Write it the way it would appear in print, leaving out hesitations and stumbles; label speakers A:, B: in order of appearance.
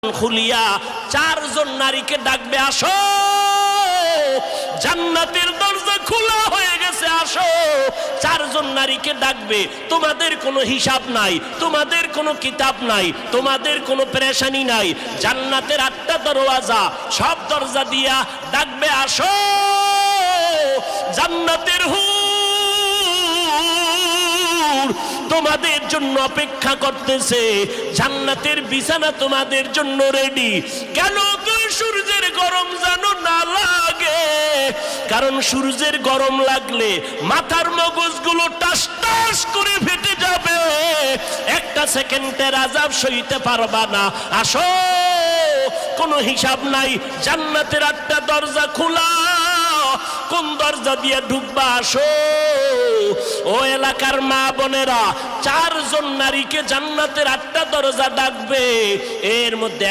A: খুলিয়া চারজন নারীকে ডাকবে, আসো জান্নাতের দরজা খোলা হয়ে গেছে, আসো। চারজন নারীকে ডাকবে, তোমাদের কোনো হিসাব নাই, তোমাদের কোনো কিতাব নাই, তোমাদের কোনো পেরেশানি নাই। জান্নাতের 8টা দরওয়াজা, সব দরজা দিয়া ডাকবে, আসো জান্নাতের হুর তোমাদের জন্য অপেক্ষা করতেছে, জান্নাতের বিছানা তোমাদের জন্য রেডি। কেন তুই সূর্যের গরম জানো না লাগে? কারণ সূর্যের গরম লাগলে মাথার মগজগুলো টাস টাস করে ফেটে যাবে, একটা সেকেন্ডের আযাব সইতে পারবা না। আসো, কোনো হিসাব নাই, জান্নাতের 8টা দরজা খোলা, কোন দরজা দিয়ে ঢুকবা? আসো। ও এলাকার মা বোনেরা, চারজন নারীকে জান্নাতের 8টা দরজা ডাকবে, এর মধ্যে